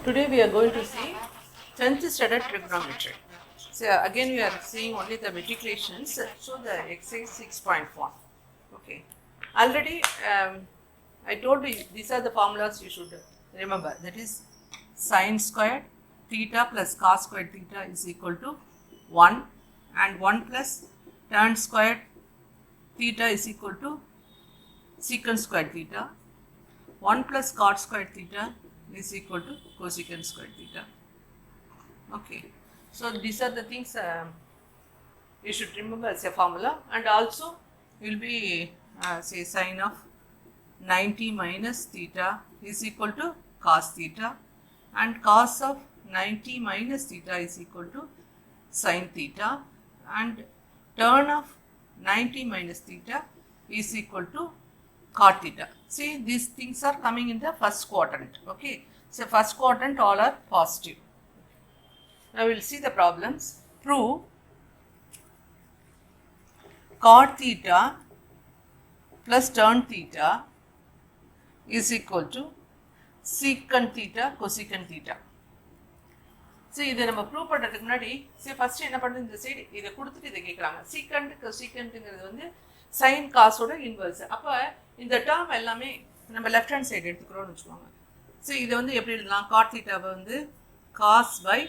Today we are going to see 10th standard trigonometry. So again we are seeing only the matriculations. So the exercise 6.1. Okay. Already I told you these are the formulas you should remember. That is sine squared theta plus cos squared theta is equal to 1, and 1 plus tan squared theta is equal to secant squared theta. 1 plus cot squared theta is equal to cosecant squared theta. Okay, so these are the things you should remember as a formula, and also will be say sine of 90 minus theta is equal to cos theta, and cos of 90 minus theta is equal to sin theta, and tan of 90 minus theta is equal to cot theta. See, these things are coming in the first quadrant. Okay, so first quadrant all are positive. Now we will see the problems. Prove cot theta plus tan theta is equal to secant theta cosecant theta. சரி, இதை நம்ம prove பண்ணுறதுக்கு முன்னாடி சரி first என்ன பண்ணுறது, இந்த side இதை கொடுத்துட்டு இதை கேட்குறாங்க. சீக்கண்ட் கொசீக்கண்ட்டுங்கிறது வந்து சைன் காசோட இன்வர்ஸ். அப்போ இந்த டேர்ம் எல்லாமே நம்ம லெஃப்ட் ஹேண்ட் சைடு எடுத்துக்கிறோம்னு வச்சுக்கோங்க. சரி, இதை வந்து எப்படி எழுதலாம்? காட் தீட்டாவை வந்து காஸ் பை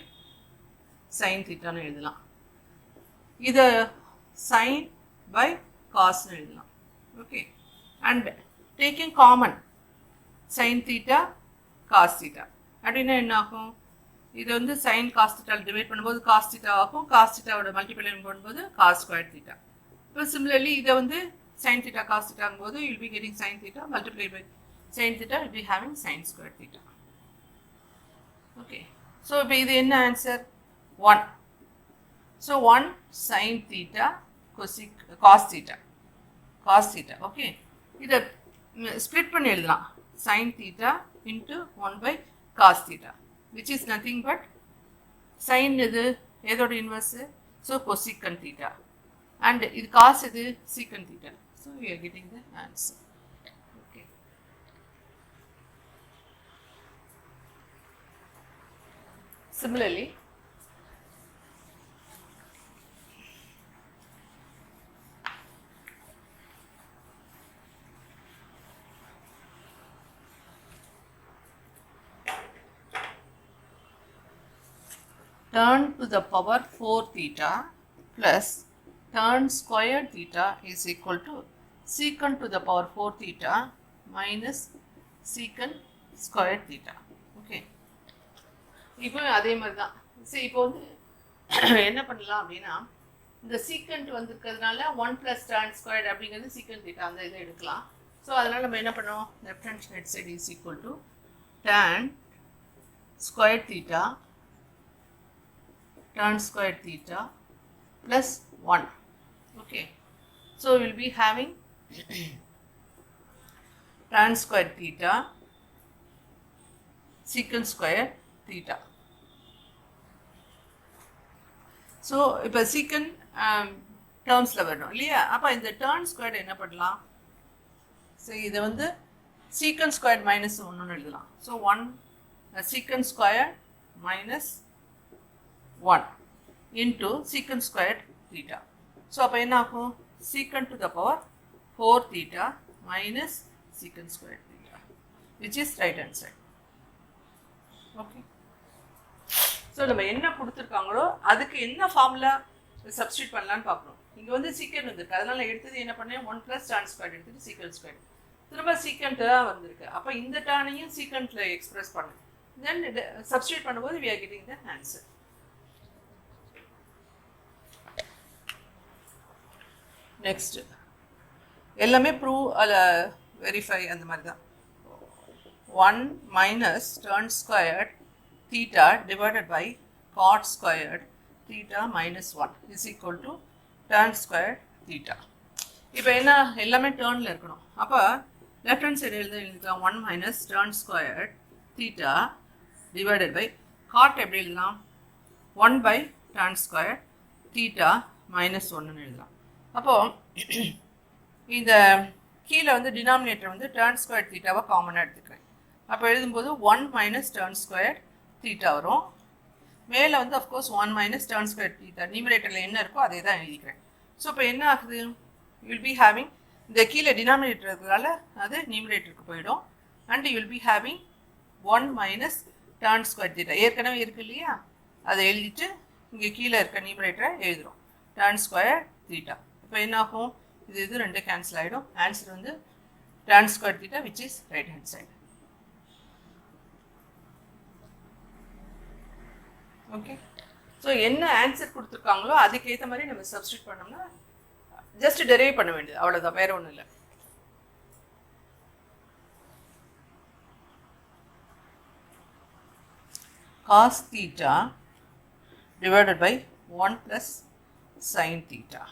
சைன் தீட்டான்னு எழுதலாம். இதை சைன் பை காஸ்ன்னு எழுதலாம். Okay, and taking common sine theta cos theta அப்படின்னா என்ன ஆகும்? இது வந்து சைன் காஸ் தீட்டால் டிவைட் பண்ணும்போது காஸ் தீட்டா ஆகும். காஸ் தீட்டாவோட மல்டிப்ளை பண்ணும்போது காஸ் ஸ்கொயர் தீட்டா. இப்போ சிமிலர்லி இதை வந்து சைன் தீட்டா காஸ் தீட்டாங்கும் போது you'll be getting sine theta multiply by sine theta will be having sine square theta. Okay, so இப்போ இது என்ன answer? 1. So 1 sine theta cos theta cos theta. Okay, இதை split பண்ணி எழுதலாம். Sine theta into 1 by cos theta, which is nothing but sin இது எதோட inverse? So cosecant theta, and இது cos இது secant theta. So we are getting the answer. Okay, similarly tan to the power 4 theta plus tan squared theta is equal to secant to the power 4 theta minus secant squared theta. Okay, இப்போ அதே மாதிரி தான். சரி, இப்போ வந்து என்ன பண்ணலாம் அப்படின்னா, இந்த சீக்கண்ட் வந்துருக்கிறதுனால 1 ப்ளஸ் tan ஸ்கொயர்ட் அப்படிங்கிறது சீக்கண்ட் தீட்டா, அந்த இதை எடுக்கலாம். ஸோ அதனால் நம்ம என்ன பண்ணோம்? Left hand side is equal to tan square theta tan squared theta plus 1. Okay, so we will be having tan squared theta secant squared theta. So இப்போ secant டேர்ம்ஸில் வரணும் இல்லையா? அப்போ இந்த tan squared என்ன பண்ணலாம்? ஸோ இதை வந்து secant squared minus 1 எழுதலாம். So 1 secant squared minus 1 into secant squared theta. So அப்போ என்ன ஆகும்? secant to the power 4 theta minus secant squared theta, which is right hand side. Okay, so நம்ம என்ன கொடுத்துருக்காங்களோ அதுக்கு என்ன ஃபார்முலா சப்ஸ்டியூட் பண்ணலான்னு பார்க்கணும். இங்கே வந்து சீக்கண்ட் வந்துருக்கு, அதனால் எடுத்தது என்ன பண்ணேன்? 1 ப்ளஸ் tan ஸ்கொயர் எடுத்துட்டு சீக்கண்ட் ஸ்கொயர், திரும்ப சீக்கண்ட் தான் வந்திருக்கு. அப்போ இந்த டானையும் சீக்கண்ட்டில் எக்ஸ்பிரஸ் பண்ணு, தென் சப்ஸ்டியூட் பண்ணும்போது we are getting the answer. Next எல்லாமே ப்ரூவ் வெரிஃபை அந்த மாதிரி தான். 1 minus tan squared theta divided by cot squared theta minus 1 is equal to tan squared theta. இப்போ என்ன, எல்லாமே டேர்னில் இருக்கணும். அப்போ லெஃப்ட் ஹேண்ட் சைடு எழுதிக்கலாம் 1 minus tan squared theta divided by cot எப்படி எழுதலாம்? 1 by tan square theta minus 1ன்னு எழுதலாம். அப்போது இந்த கீழே வந்து டினாமினேட்டர் வந்து tan ஸ்கொயர் தீட்டாவை காமனாக எடுத்துக்கிறேன். அப்போ எழுதும்போது 1 மைனஸ் tan ஸ்கொயர் தீட்டா வரும். மேலே வந்து of course 1 minus tan square theta. நியூமரேட்டரில் என்ன இருக்கோ அதே தான் எழுதிக்கிறேன். ஸோ இப்போ என்ன ஆகுது, வில் பி ஹேவிங் இந்த கீழே டினாமினேட்டர் இருக்கிறதால அது நியூமரேட்டருக்கு போயிடும். And will be having 1 minus tan square theta ஏற்கனவே இருக்கு இல்லையா, அதை எழுதிட்டு இங்கே கீழே இருக்க நியூமரேட்டரை எழுதுகிறோம், டேர்ன் ஸ்கொயர் தீட்டா. இப்போ என்ன ஆகும், இது ரெண்டு கேன்சல் ஆகிடும். ஆன்சர் வந்து turn square theta which is right hand side. Okay, so என்ன ஆன்சர் கொடுத்துருக்காங்களோ அதுக்கேற்ற மாதிரி நம்ம சப்ஸ்டியூட் பண்ணோம்னா ஜஸ்ட் டெரைவ் பண்ண வேண்டியது, அவ்வளோதான், வேற ஒன்றும் இல்லை. cos theta divided by 1 plus sin theta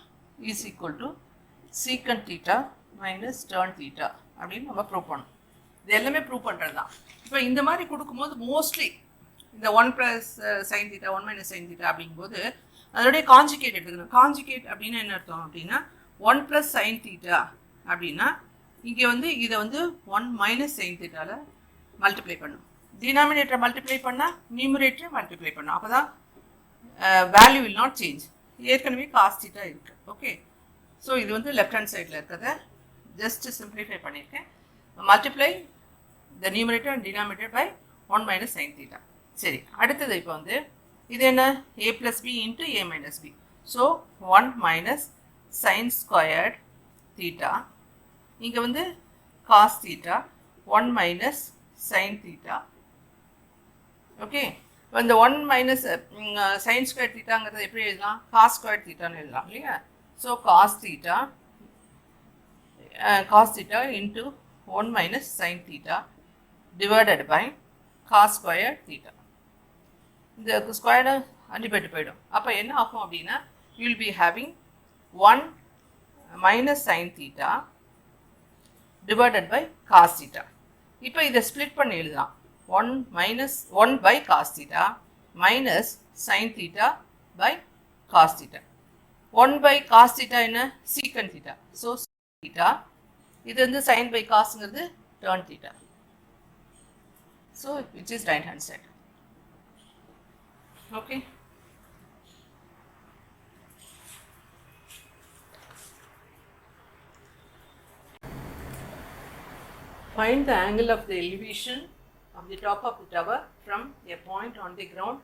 is equal to secant theta minus tan theta அப்படின்னு நம்ம ப்ரூவ் பண்ணணும். இது எல்லாமே ப்ரூவ் பண்ணுறது தான். இப்போ இந்த மாதிரி கொடுக்கும்போது மோஸ்ட்லி இந்த 1 plus sine theta 1 minus sine theta அப்படிங்கும்போது அதோடைய காஞ்சிகேட் எடுத்துக்கணும். காஞ்சிகேட் அப்படின்னு என்ன அர்த்தம் அப்படின்னா 1 ப்ளஸ் சைன் தீட்டா அப்படின்னா இங்கே வந்து இதை வந்து 1 மைனஸ் சைன் தீட்டாவில் மல்டிப்ளை பண்ணணும். டினாமினேட்டரை மல்டிப்ளை பண்ணால் நியூமரேட்டரை மல்டிப்ளை பண்ணணும். அப்போ தான் வேல்யூ வில் நாட் சேஞ்ச். ஏற்கனவே காஸ் தீட்டா இருக்குது. ஓகே, ஸோ இது வந்து லெஃப்ட் ஹேண்ட் சைடில் இருக்கிறத ஜஸ்ட் சிம்பிளிஃபை பண்ணியிருக்கேன். Multiply the numerator and denominator by 1 minus sine theta. சரி, அடுத்தது இப்போ வந்து இது என்ன, a plus B into a minus B. So 1 minus sine squared theta, இங்கே வந்து cos theta 1 minus sine theta. Okay, இந்த 1 மைனஸ் சைன் ஸ்கொயர் தீட்டாங்கிறத எப்படி எழுதலாம், காஸ் ஸ்கொயர் தீட்டான்னு எழுதலாம் இல்லையா. So cos theta into 1 minus sine theta divided by cos square theta. இந்த squared அடிபட்டு போயிடும். அப்போ என்ன ஆகும் அப்படின்னா you will be having 1 minus sine theta divided by cos theta. இப்போ இதை ஸ்ப்ளிட் பண்ணி எழுதலாம். 1 by cos theta minus sine theta by cos theta. 1 by cos theta என்ன, சீக்கன் தீட்டா. ஸோ தீட்டா, இது வந்து சைன் பை காசுங்கிறது tan theta. So which is right hand side. Okay. Find the angle of the elevation of the top of the tower from a point on the ground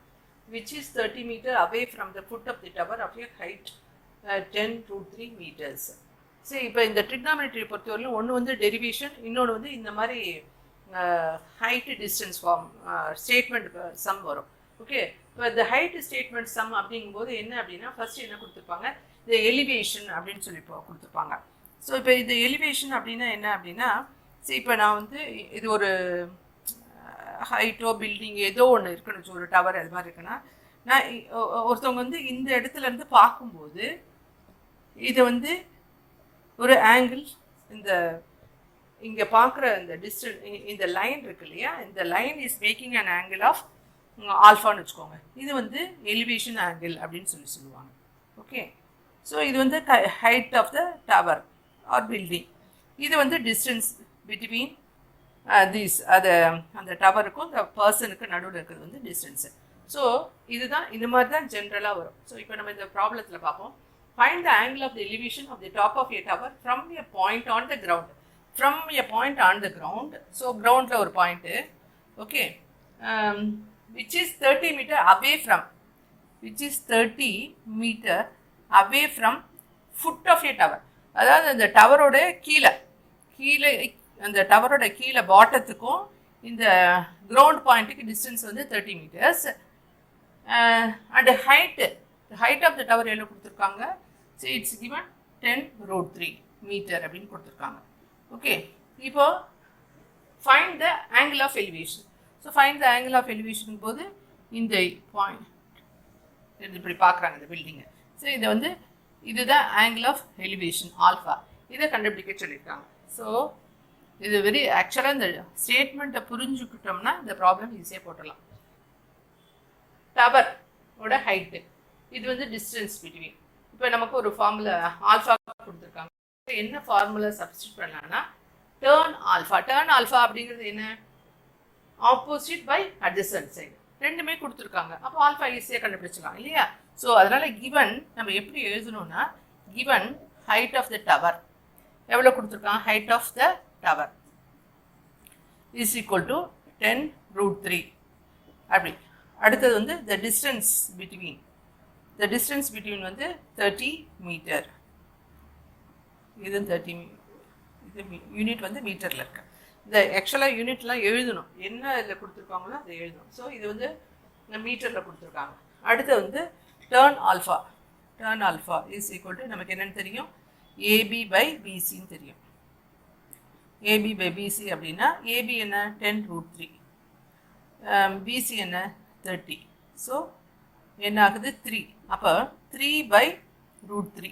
which is 30 meters away from the foot of the tower of a height 10√3 meters. சரி, இப்போ இந்த trigonometry பொறுத்தவரையிலும் ஒன்று வந்து derivation, இன்னொன்று வந்து இந்த மாதிரி height distance form statement sum வரும். ஓகே, இப்போ இந்த ஹைட் ஸ்டேட்மெண்ட் சம் அப்படிங்கும்போது என்ன அப்படின்னா ஃபர்ஸ்ட் என்ன கொடுத்துருப்பாங்க, இந்த எலிவேஷன் அப்படின்னு சொல்லி கொடுத்துருப்பாங்க. ஸோ இப்போ இந்த எலிவேஷன் அப்படின்னா என்ன அப்படின்னா, சரி இப்போ நான் வந்து இது ஒரு ஹைட்டோ பில்டிங் ஏதோ ஒன்று இருக்குன்னு, ஒரு டவர் அது மாதிரி இருக்குன்னா, நான் ஒருத்தவங்க வந்து இந்த இடத்துலேருந்து பார்க்கும்போது இது வந்து ஒரு ஆங்கிள், இந்த இங்கே பார்க்குற இந்த இந்த லைன் இருக்கு இல்லையா, இந்த line is making an angle of ஆல்ஃபான்னு வச்சுக்கோங்க. இது வந்து எலிவேஷன் ஆங்கிள் அப்படின்னு சொல்லுவாங்க. ஓகே, ஸோ இது வந்து height of the tower or building. இது வந்து டிஸ்டன்ஸ் பிட்வீன் அந்த டவருக்கும் இந்த பர்சனுக்கு நடுவில் இருக்கிறது வந்து டிஸ்டன்ஸு. ஸோ இதுதான் இந்த மாதிரி தான் ஜென்ரலாக வரும். ஸோ இப்போ நம்ம இந்த ப்ராப்ளத்தில் பார்ப்போம். Find the angle of the elevation of the top of a tower from a point on the ground. From a point on the ground, so கிரவுண்டில் ஒரு point. Okay, which is 30 meter away from, which is 30 meter away from foot of a tower. அதாவது அந்த டவரோட கீழே அந்த டவரோட கீழே பாட்டத்துக்கும் இந்த ground பாயிண்ட்டுக்கு distance வந்து 30 meters. And height of the tower எவ்வளோ கொடுத்துருக்காங்க, ஸோ இட்ஸ் கிவன் 10√3 மீட்டர் அப்படின்னு கொடுத்துருக்காங்க. ஓகே, இப்போ find the angle of elevation. So find the angle of elevation போது இந்த பாயிண்ட் இப்படி பார்க்குறாங்க இந்த பில்டிங்கை. ஸோ இதை வந்து இதுதான் ஆங்கிள் ஆஃப் எலிவேஷன் ஆல்ஃபா, இதை கண்டுபிடிக்க சொல்லியிருக்காங்க. ஸோ இது வெரி ஆக்சுவலாக இந்த ஸ்டேட்மெண்ட்டை புரிஞ்சுக்கிட்டோம்னா இந்த ப்ராப்ளம் ஈஸியாக போட்டுடலாம். டவரோட ஹைட்டு, இது வந்து டிஸ்டன்ஸ் பிட்வீன். இப்போ நமக்கு ஒரு ஃபார்முலா ஆல்ஃபா கொடுத்துருக்காங்க. என்ன ஃபார்முலா சப்ஸ்டிட் பண்ணலாம்னா டேர்ன் ஆல்ஃபா. டேர்ன் ஆல்ஃபா அப்படிங்கிறது என்ன, ஆப்போசிட் பை அட்ஜசன்ட் சைடு. ரெண்டுமே கொடுத்துருக்காங்க. அப்போ ஆல்ஃபா ஈஸியாக கண்டுபிடிச்சிடலாம் இல்லையா? ஸோ அதனால் கிவன் நம்ம எப்படி எழுதணும்னா, given height of the tower எவ்வளோ கொடுத்துருக்காங்க, height of the tower is equal to 10√3 அப்படி. அடுத்தது வந்து த டிஸ்டன்ஸ் பிட்வீன் வந்து 30 மீட்டர். இது 30 இது யூனிட் வந்து மீட்டரில் இருக்கு. இந்த ஆக்சுவலாக யூனிட்லாம் எழுதணும், என்ன இதில் கொடுத்துருக்காங்களோ அதை எழுதணும். ஸோ இது வந்து இந்த மீட்டரில் கொடுத்துருக்காங்க. அடுத்து வந்து turn alpha is equal to நமக்கு என்னென்னு தெரியும், AB/BCன்னு தெரியும். AB/BC அப்படின்னா AB என்ன 10√3, BC என்ன 30. ஸோ என்ன ஆகுது 3. அப்போ 3/√3.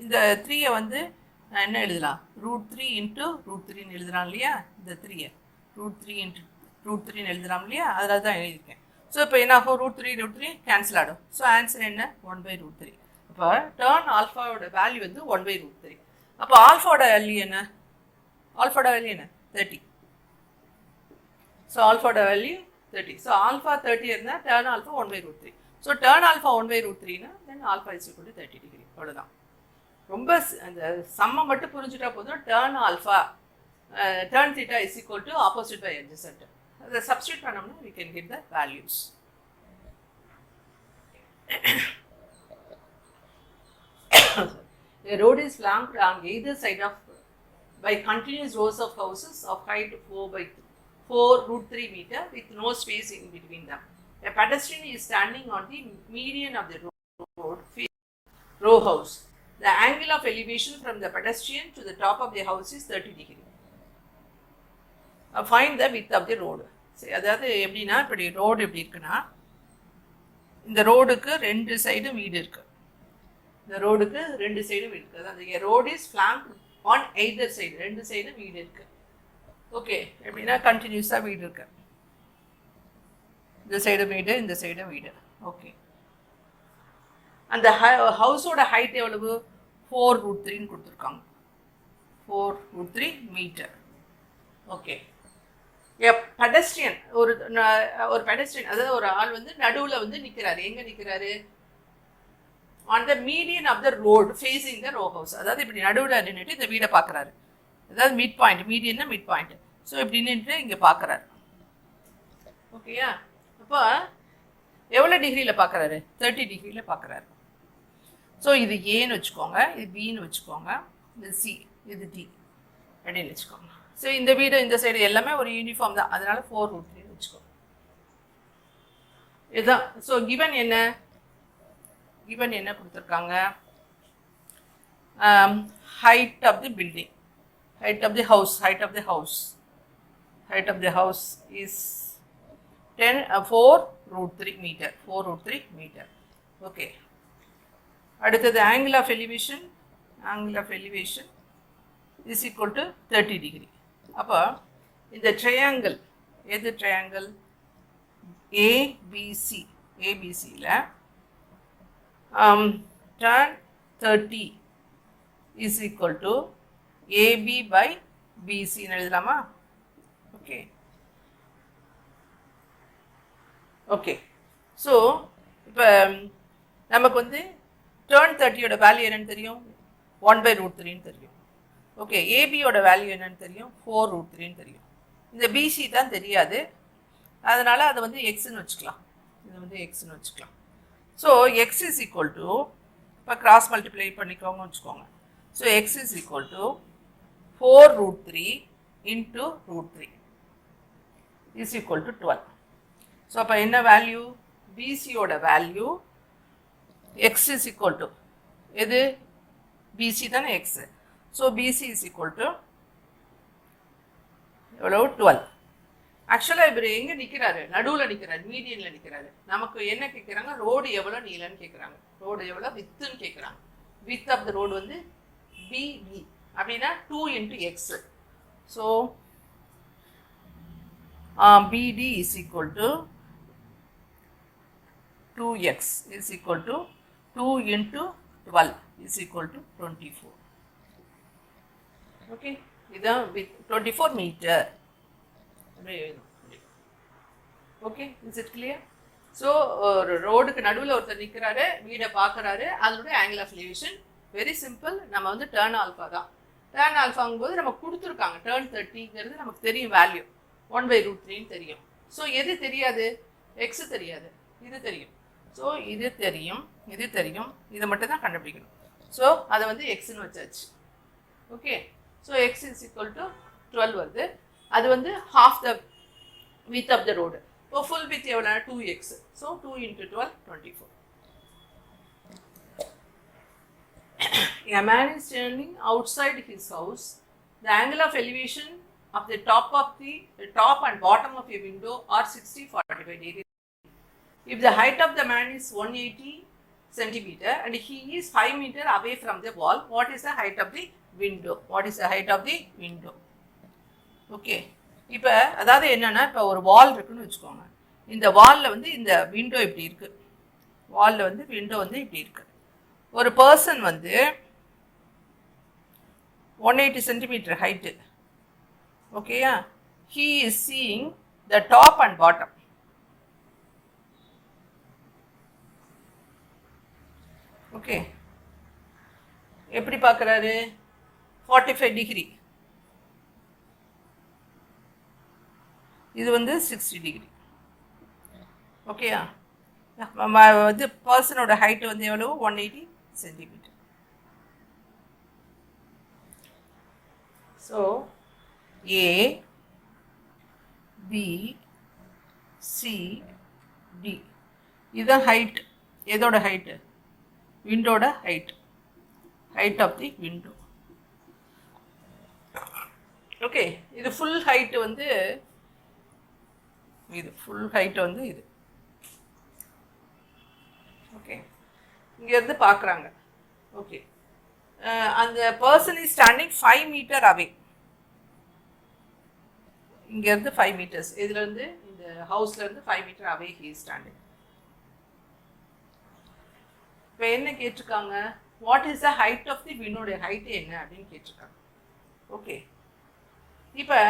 இந்த 3யை வந்து நான் என்ன எழுதலாம், √3 × √3ன்னு எழுதலாம் இல்லையா? இந்த 3யை √3 × √3ன்னு எழுதலாம் இல்லையா? அதில் தான் எழுதியிருக்கேன். ஸோ இப்போ என்ன ஆகும், √3 கேன்சல் ஆகிடும். ஸோ ஆன்சர் என்ன 1/√3. அப்போ டேர்ன் ஆல்ஃபாவோட வேல்யூ வந்து 1/√3. அப்போ ஆல்ஃபாவோட வேல்யூ என்ன, 30. ஸோ ஆல்ஃபாவோட வேல்யூ 30. ஸோ ஆல்ஃபா 30 இருந்தால் tan alpha 1/√3. So tan alpha 1/√3னா then alpha is equal to 30 degree. அவ்வளோதான். ரொம்ப அந்த சம்மை மட்டும் புரிஞ்சுட்டா போதும். Tan theta is equal to opposite by adjacent. அதை சப்ஸ்டியூட் பண்ணோம்னா we can get the values. A road is flanked on either side by continuous rows of houses of height 4/4√3 meter with no space in between them. A pedestrian is standing on the median of the road row house. The angle of elevation from the pedestrian to the top of the house is 30 degree. Find the width of the road. சரி, அதாவது எப்படின்னா, இப்படி road எப்படி இருக்குன்னா, இந்த ரோடுக்கு 2 சைடும் வீடு இருக்குது. அதாவது road is flank on either side, 2 சைடும் வீடு இருக்குது. ஓகே, எப்படின்னா கண்டினியூஸாக வீடு இருக்கு. இந்த சைடு வீடு, இந்த சைடு வீடு. ஓகே, அந்த ஹவுஸோட ஹைட் எவ்வளவு, 4√3ன்னு கொடுத்துருக்காங்க. 4√3 மீட்டர். ஓகே, பெடஸ்ட்ரியன் ஒரு பெடஸ்ட்ரியன், அதாவது ஒரு ஆள் வந்து நடுவில் வந்து நிற்கிறாரு. எங்கே நிற்கிறாரு, on the median of the road facing the row house. அதாவது இப்படி நடுவில் நின்றுட்டு இந்த வீடை பார்க்குறாரு. அதாவது மிட் பாயிண்ட், மீடியன்னா மிட் பாயிண்ட். ஸோ இப்படி நின்று இங்கே பார்க்குறாரு. ஓகேயா? அப்போ எவ்வளோ டிகிரியில் பார்க்குறாரு, 30 டிகிரியில் பார்க்குறாரு. ஸோ இது ஏன்னு வச்சுக்கோங்க, இது பின்னு வச்சுக்கோங்க, இது சி, இது டி அப்படின்னு வச்சுக்கோங்க. ஸோ இந்த வீடு இந்த சைடு எல்லாமே ஒரு யூனிஃபார்ம் தான், அதனால 4√3 வச்சுக்கோங்க. இதுதான். ஸோ கிவன் என்ன கொடுத்துருக்காங்க, height of the building, height of the house is 4√3 meter. Okay. அடுத்தது angle of elevation is equal to 30 degree. அப்போ இந்த ட்ரையாங்கிள், எது triangle, ABCல tan 30 is equal to AB/BC எழுதலாமா? ஓகே. ஸோ இப்போ நமக்கு வந்து டேர்ன் 30யோட வேல்யூ என்னன்னு தெரியும், 1/√3ன்னு தெரியும். ஓகே, ஏபியோட வேல்யூ என்னன்னு தெரியும், 4√3ன்னு தெரியும். இந்த பிசி தான் தெரியாது, அதனால் அதை வந்து எக்ஸ்ன்னு வச்சுக்கலாம். So x is equal to, இப்போ கிராஸ் மல்டிப்ளை பண்ணிக்கோங்க வச்சுக்கோங்க. So x is equal to 4√3 × √3 is equal to 12. So அப்போ என்ன வேல்யூ, பிசியோட value x is equal to எது, பிசி தானே x. So BC is equal to எவ்வளோ, 12. ஆக்சுவலாக இவர் எங்கே நிற்கிறாரு, நடுவில் நிற்கிறாரு, மீடியனில் நிற்கிறாரு. நமக்கு என்ன கேட்குறாங்க, ரோடு எவ்வளோ நீளன்னு கேட்குறாங்க, ரோடு எவ்வளோ வித்துன்னு கேட்குறாங்க. வித் ஆஃப் த ரோடு வந்து பிபி அப்படின்னா 2 × x. So BD is equal to 2x is equal to 2 × 12 is equal to 24. Okay, இதான் 24 meter. Okay, is it clear? So ஒரு ரோடுக்கு நடுவில் ஒருத்தர் நிற்கிறாரு, வீடை பார்க்குறாரு, அதனுடைய angle of elevation very simple. நம்ம வந்து டேர்ன் ஆல்ஃபா தான். டேர்ன் ஆல்ஃபாங்கும்போது நம்ம கொடுத்துருக்காங்க டேர்ன் 30ங்கிறது நமக்கு தெரியும், வேல்யூ 1/√3 தெரியும். ஸோ எது தெரியாது? எக்ஸ் தெரியாது, இது தெரியும். ஸோ இது தெரியும், இது தெரியும், இதை மட்டும் தான் கண்டுபிடிக்கணும். ஸோ அதை வந்து எக்ஸ்ன்னு வச்சாச்சு. Okay, so x is equal to 12 வருது. அது வந்து half the width of the road. இப்போ full width எவ்வளோ? 2x. So 2 × 12 24. A man is standing outside his house. The angle of elevation of the top and bottom of a window are 60-45 degrees. If the height of the man is 180 centimeter and he is 5 meter away from the wall, what is the height of the window? What is the height of the window? Okay. இப்போ அதாவது என்னென்னா, இப்போ ஒரு வால் இருக்குன்னு வச்சுக்கோங்க. இந்த வாலில் வந்து இந்த விண்டோ இப்படி இருக்குது. வாலில் வந்து விண்டோ வந்து இப்படி இருக்குது. ஒரு பர்சன் வந்து 180 சென்டிமீட்டர் ஹைட்டு. ஓகேயா? He is seeing the top and bottom. Okay, எப்படி பார்க்குறாரு? 45 டிகிரி. இது வந்து 60 டிகிரி. ஓகேயா? வந்து பர்சனோட ஹைட்டு வந்து எவ்வளவு? 180 centimeter. So A B C D இதுதான் ஹைட். எதோட ஹைட்டு? விண்டோட height. Height of the window. Okay, இது ஃபுல் ஹைட்டு வந்து இது. ஃபுல் ஹைட் வந்து இது. ஓகே, இங்கேருந்து பார்க்குறாங்க. ஓகே, அந்த person is standing 5 meter away. இங்கேருந்து 5 மீட்டர்ஸ், இதுலேருந்து இந்த ஹவுஸ்லேருந்து 5 meter away he is standing. இப்போ என்ன கேட்டிருக்காங்க? What is the height of the விண்டோடைய ஹைட்டு என்ன அப்படின்னு கேட்டிருக்காங்க. ஓகே, இப்போ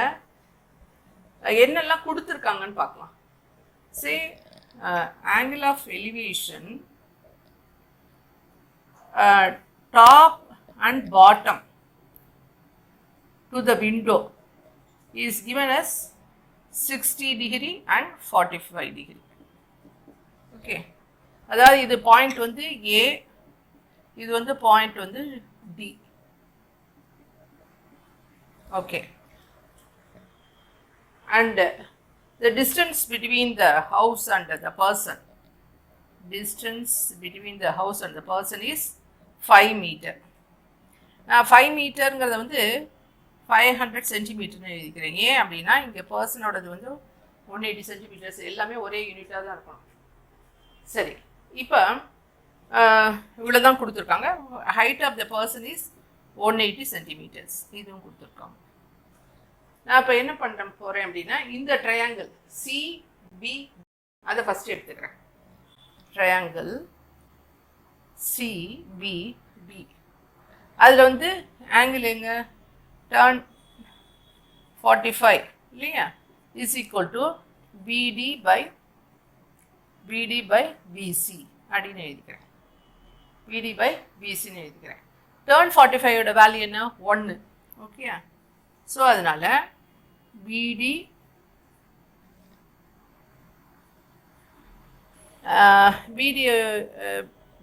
என்னெல்லாம் கொடுத்துருக்காங்கன்னு பார்க்கலாம். Say angle of elevation top and bottom to the window is given as 60 degree and 45 degree. Okay, அதாவது இது பாயிண்ட் வந்து ஏ, இது வந்து பாயிண்ட் வந்து D. Okay, and the distance between the house and the person, distance between the house and the person is 5 meter. நான் 5 மீட்டருங்கிறத வந்து 500 சென்டிமீட்டர்னு எழுதிக்கிறேன். ஏன் அப்படின்னா இங்கே பர்சனோடது வந்து 180 சென்டிமீட்டர்ஸ், எல்லாமே ஒரே யூனிட்டாக தான் இருக்கணும். சரி, இப்போ இவ்வளோ தான் கொடுத்துருக்காங்க. Height of the person is 180 centimetres, இதுவும் கொடுத்துருக்காங்க. நான் இப்போ என்ன பண்ண போகிறேன் அப்படின்னா, இந்த ட்ரையாங்கிள் சிபி அதை ஃபஸ்ட்டு எடுத்துக்கிறேன். ட்ரையாங்கிள் சிபிடி, அதில் வந்து ஆங்கிள் எங்க? டர்ன் 45 இல்லையா? Is equal to BD by BC அப்படின்னு எழுதிக்கிறேன். பிடி பை பிசின்னு எழுதிக்கிறேன். டர்ன் 45ஓட வேல்யூ என்ன? 1. ஓகே, ஸோ அதனால் பிடி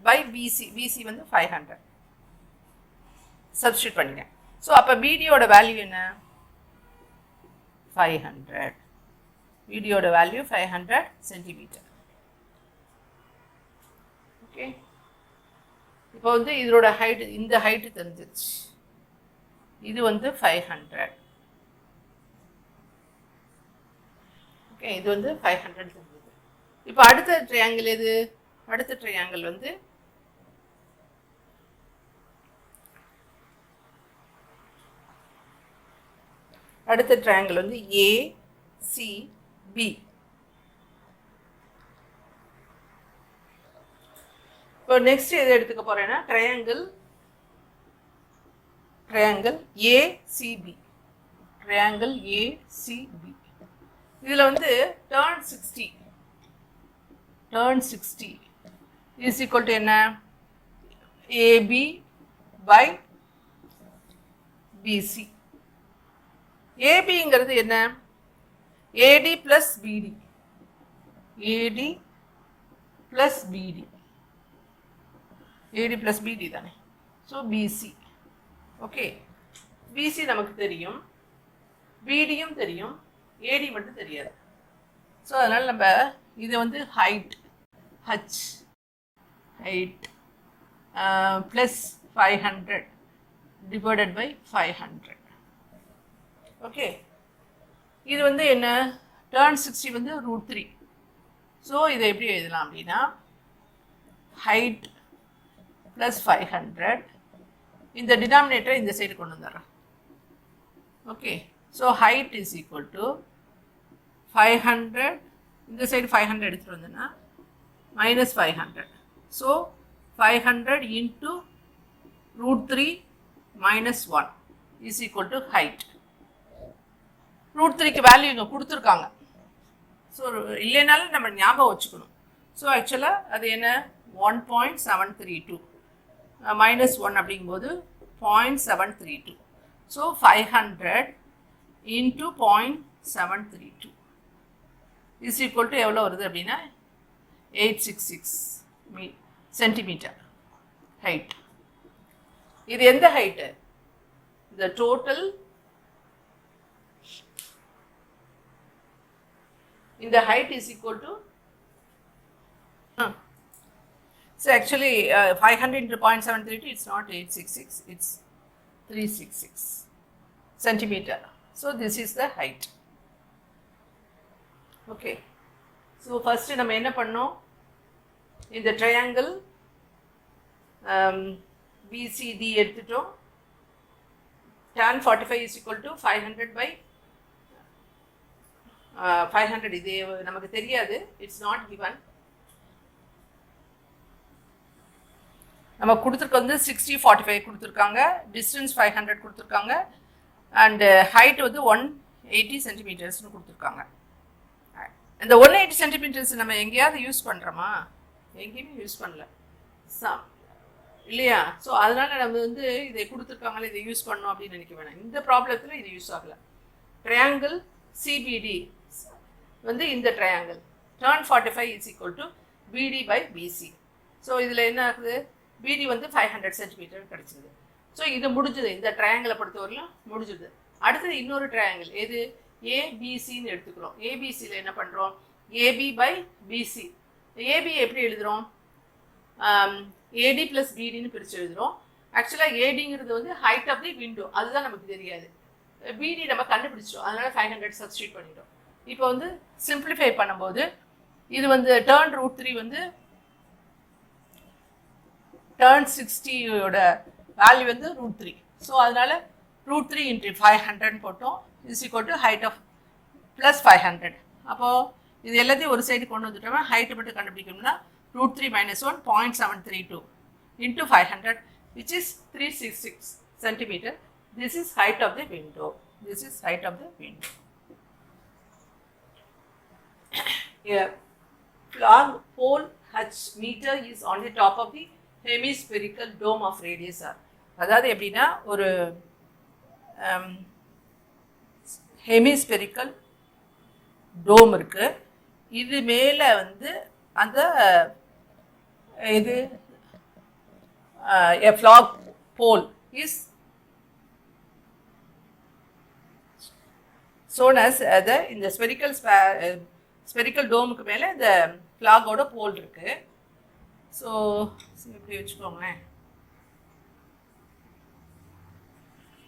பை பிசி, பிசி வந்து 500 சப்ஸ்டியூட் பண்ணிங்க. ஸோ அப்போ பிடியோட வேல்யூ என்ன? 500. பிடியோட வேல்யூ 500 சென்டிமீட்டர். ஓகே, இப்போ வந்து இதோட ஹைட்டு, இந்த ஹைட்டு தெரிஞ்சிருச்சு. இது வந்து 500. ஓகே, இது வந்து 500 தெரிஞ்சது. இப்போ அடுத்த ட்ரையாங்கிள் எது? அடுத்த ட்ரையாங்கிள் வந்து ஏசிபி. இப்போ நெக்ஸ்ட் எது எடுத்துக்க போறேன்னா ட்ரையாங்கிள் ஏசிபி. ட்ரையாங்கிள் ஏசிபி இதில் வந்து turn 60 turn 60 is equal to என்ன AB by BC. ABங்கிறது என்ன AD plus BD. AD plus BD. AD plus BD தானே. So BC. ஓகே, BC நமக்கு தெரியும், BDயும் தெரியும், AD மட்டும் தெரியாது. ஸோ அதனால் நம்ம இது வந்து height H height plus 500 divided by 500. Okay, இது வந்து என்ன டர்ன் 60 வந்து √3. ஸோ இதை எப்படி எழுதலாம் அப்படின்னா ஹைட் ப்ளஸ் 500 இந்த டினாமினேட்டரை இந்த சைடு கொண்டு வந்துடுறேன். Okay, so height is equal to 500 இந்த சைடு 500 எடுத்துகிட்டு வந்தேன்னா minus 500. ஸோ 500 into √3 minus 1 is equal to height. √3க்கு வேல்யூ இங்கே கொடுத்துருக்காங்க. ஸோ இல்லைனாலும் நம்ம ஞாபகம் வச்சுக்கணும். ஸோ ஆக்சுவலாக அது என்ன 1.732 minus 1 அப்படிங்கும்போது 0.732. So 500 into 0.732 is equal to எவ்வளோ வருது அப்படின்னா 866 சென்டிமீட்டர் ஹைட். இது எந்த height? the total in the height is equal to so actually 500 into 0.732 it's not 866, it's 366 centimeter. So this is the height. Okay, so first நம்ம என்ன பண்ணோம், இந்த triangle BCD எடுத்துட்டோம். tan 45 is equal to 500 by 500. இது நமக்கு தெரியாது, it's not given. நம்ம கொடுத்துருக்க வந்து 60 45 கொடுத்துருக்காங்க, distance 500 கொடுத்துருக்காங்க, and height வந்து 180 சென்டிமீட்டர்ஸ்னு கொடுத்துருக்காங்க. இந்த 180 சென்டிமீட்டர்ஸ் நம்ம எங்கேயாவது யூஸ் பண்ணுறோமா? எங்கேயுமே யூஸ் பண்ணல இல்லையா? ஸோ அதனால் நம்ம வந்து இதை கொடுத்துருக்காங்களே இதை யூஸ் பண்ணோம் அப்படின்னு நினைக்க வேணாம். இந்த ப்ராப்ளத்தில் இது யூஸ் ஆகலை. ட்ரையாங்கிள் CBD வந்து இந்த triangle tan 45 is equal to BD by BC. So இதில் என்ன ஆகுது, BD வந்து 500 சென்டிமீட்டர் கிடச்சிது. ஸோ இது முடிஞ்சுது, இந்த ட்ரையாங்கிளை பொறுத்தவரையிலும் முடிஞ்சுது. அடுத்தது இன்னொரு ட்ரையாங்கிள் எது ABCன்னு எடுத்துக்கிறோம். ABCயில் என்ன பண்ணுறோம், AB by BC. AB எப்படி எழுதுகிறோம், AD plus BDன்னு பிரித்து எழுதுகிறோம். ஆக்சுவலாக ADங்கிறது வந்து ஹைட் ஆஃப் தி விண்டோ, அதுதான் நமக்கு தெரியாது. BD நம்ம கண்டுபிடிச்சிட்டோம், அதனால் 500 சப்ஸ்டியூட் பண்ணிட்டோம். இப்போ வந்து சிம்பிளிஃபை பண்ணும்போது இது வந்து டர்ன் √3 வந்து டர்ன் 60யோட வேல்யூ வந்து √3. ஸோ அதனால் √3 into 500 போட்டோம் is equal to height of plus 500. அப்போது இது எல்லாத்தையும் ஒரு சைடு கொண்டு வந்துட்டோம்னா ஹைட்டு மட்டும் கண்டுபிடிக்கணும்னா √3 minus 1 0.732 into 500 which is 366 centimeter. This is height of the window. This is height of the window. A flagpole H meter is on the top of the hemispherical dome of radius R. அதாவது எப்படின்னா ஒரு hemispherical டோம் இருக்கு, இது மேலே வந்து அந்த இது a flagpole is shown as the இந்த ஸ்பெரிக்கல் டோமுக்கு மேலே இந்த ஃப்ளாகோட போல் இருக்கு. ஸோ இப்படி வச்சுக்கோங்களேன்,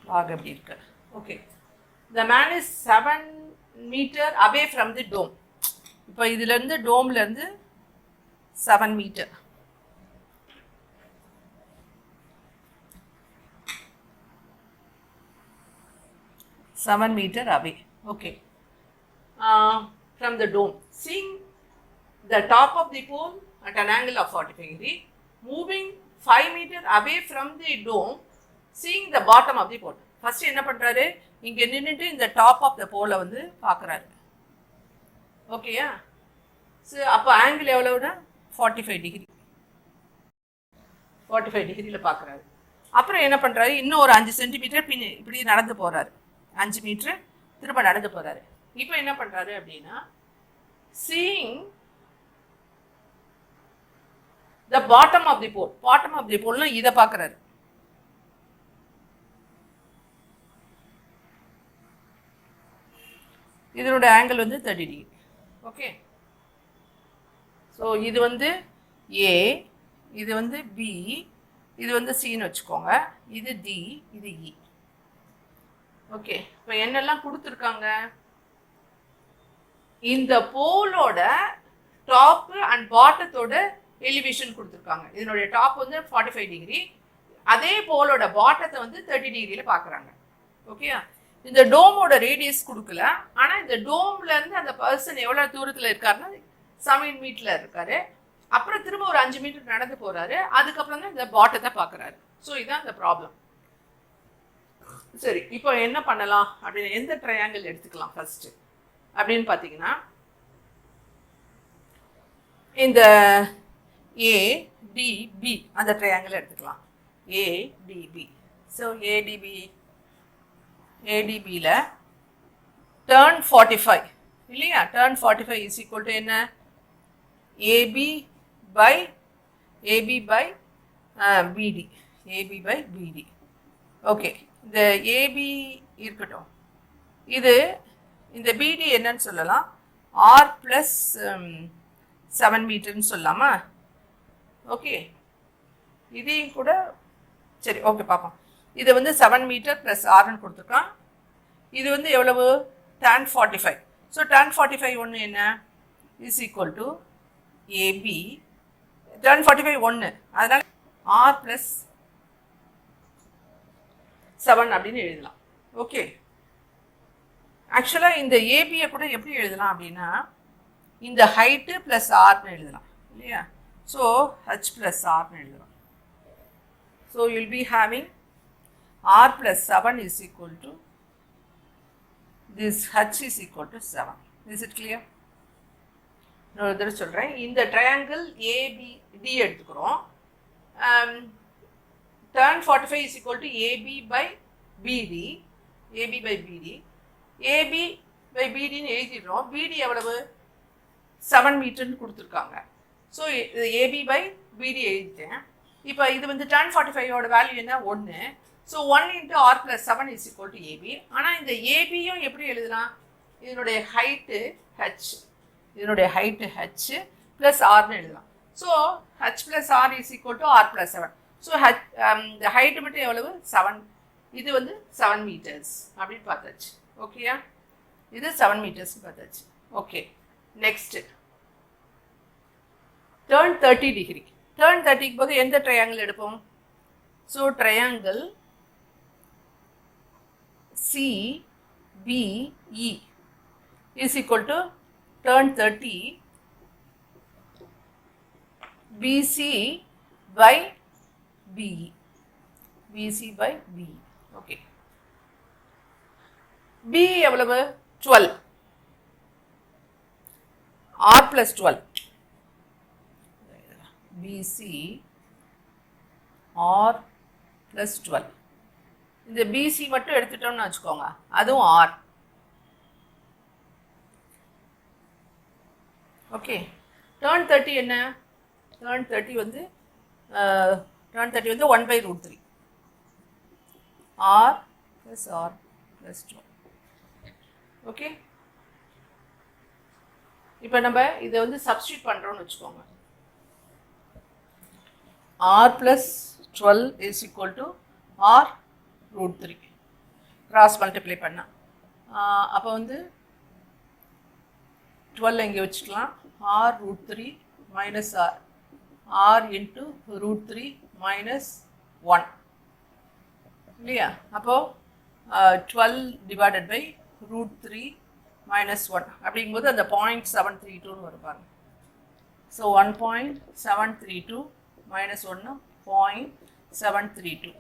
ஃப்ளாக் எப்படி இருக்கு. Okay, the man is 7 meter away from the dome. இப்போ இதுலேருந்து டோம்லேருந்து 7 metre. Seven meter away. Okay. From the dome. Seeing the top of the pole at an angle of 45 degree, moving 5 meter away from the dome, seeing the bottom of the pole. First என்ன பண்றாரு, இங்க நின்னுட்டு இந்த top of the போலை வந்து பார்க்குறாரு. ஓகேயா? So அப்போ angle எவ்வளோனா 45 டிகிரி 45 டிகிரியில் பார்க்குறாரு. அப்புறம் என்ன பண்ணுறாரு, இன்னும் ஒரு 5 சென்டிமீட்டர் பின் இப்படி நடந்து போகிறாரு, 5 மீட்டர் திரும்ப நடந்து போகிறாரு. இப்போ என்ன பண்ணுறாரு அப்படின்னா, seeing the bottom of the pole, bottom of the pole இதை பார்க்குறாரு. இதனோட ஆங்கிள் வந்து 30 டிகிரி. ஓகே, ஸோ இது வந்து ஏ, இது வந்து பி, இது வந்து சின்னு வச்சுக்கோங்க, இது டி, இது இ. ஓகே, இப்போ என்னெல்லாம் கொடுத்துருக்காங்க, இந்த போலோட டாப் அண்ட் பாட்டத்தோட எலிவேஷன் கொடுத்துருக்காங்க. இதனுடைய டாப் வந்து 45 டிகிரி, அதே போலோட பாட்டத்தை வந்து 30 டிகிரியில் பார்க்குறாங்க. ஓகே, இந்த டோமோட ரேடியஸ் கொடுக்கல, ஆனால் இந்த டோம்ல இருந்து அந்த பர்சன் எவ்வளோ தூரத்தில் இருக்காருன்னா 7 மீட்டர்ல இருக்காரு. அப்புறம் திரும்ப ஒரு 5 மீட்டர் நடந்து போறாரு, அதுக்கப்புறம் தான் இந்த பாட்டத்தை பார்க்குறாரு. ஸோ இதுதான் இந்த ப்ராப்ளம். சரி, இப்போ என்ன பண்ணலாம் அப்படின்னு, எந்த ட்ரையாங்கிள் எடுத்துக்கலாம் ஃபர்ஸ்ட் அப்படின்னு பார்த்தீங்கன்னா, இந்த ஏடிபி அந்த ட்ரையாங்கிள் எடுத்துக்கலாம், ஏடிபி. ஸோ ஏடிபியில் டர்ன் 45 இல்லையா, டர்ன் 45 இஸ் ஈக்குவல் டு என்ன, ஏபி பை பிடி, ஏபி பை பிடி. ஓகே, இந்த ஏபி இருக்கட்டும், இது இந்த பிடி என்னன்னு சொல்லலாம், ஆர் ப்ளஸ் 7 மீட்டர்னு சொல்லலாமா. ஓகே, இதையும் கூட சரி, ஓகே பார்ப்போம். இது வந்து 7 மீட்டர் ப்ளஸ் ஆர்னு கொடுத்துருக்கான். இது வந்து எவ்வளவு, tan 45. ஸோ tan 45 ஒன்று என்ன, is equal to AB, tan 45 ஒன்று, அதனால் ஆர் ப்ளஸ் 7 அப்படின்னு எழுதலாம். ஓகே, ஆக்சுவலாக இந்த ஏபியை கூட எப்படி எழுதலாம் அப்படின்னா, இந்த ஹைட்டு ப்ளஸ் ஆர்னு எழுதலாம் இல்லையா. ஸோ ஹச் ப்ளஸ் ஆர்னு எழுதலாம். So you'll be having r plus 7 is equal to this h is equal to 7. Is it clear? நான் ஒரு தடவை சொல்கிறேன். இந்த ட்ரையாங்கிள் ஏபிடி எடுத்துக்கிறோம். tan 45 is equal to AB by BD, AB by BD, AB by BDன்னு எழுதிடுறோம். BD எவ்வளவு, 7 மீட்டர்னு கொடுத்துருக்காங்க. So AB by BD எழுதிட்டேன். இப்போ இது வந்து tan 45ஓட வேல்யூ என்ன, 1. So 1 into r plus 7 is equal to AB. ஆனால் இந்த ஏபியும் எப்படி எழுதலாம், இதனுடைய ஹைட்டு ஹச், இதனுடைய ஹைட்டு ஹச் ப்ளஸ் ஆர்னு எழுதலாம். So H plus R is equal to R plus 7. So இந்த ஹைட்டு மட்டும் எவ்வளவு, 7. இது வந்து 7 மீட்டர்ஸ் அப்படின்னு பார்த்தாச்சு. ஓகேயா, இது 7 மீட்டர்ஸ்னு பார்த்தாச்சு. Okay, next tan 30 degree. Tan 30க்கு போது எந்த ட்ரையாங்கிள் எடுப்போம். So triangle CBE is equal to turn 30 BC by BE, BC by BE. Okay, B எவ்வளவு, 12, R plus 12, BC R plus 12. இந்த பிசி மட்டும் எடுத்துட்டோம்னு வச்சுக்கோங்க, அதுவும் ஆர். ஓகே, டர்ன் 30 என்ன, டர்ன் 30 வந்து 1/√3 R plus R plus 12. Okay, இப்போ நம்ம இதை வந்து சப்ஸ்டியூட் பண்ணுறோம்னு வச்சுக்கோங்க. R plus 12 is equal to r√3 cross multiply பண்ணால், அப்போ வந்து 12 இங்கே வச்சுக்கலாம், r√3 minus r into √3 minus 1 இல்லையா. அப்போது 12 டிவைடட் பை √3 மைனஸ் 1 அப்படிங்கும்போது அந்த 0.732 வருவாங்க. So 1.732 minus 1 0.732.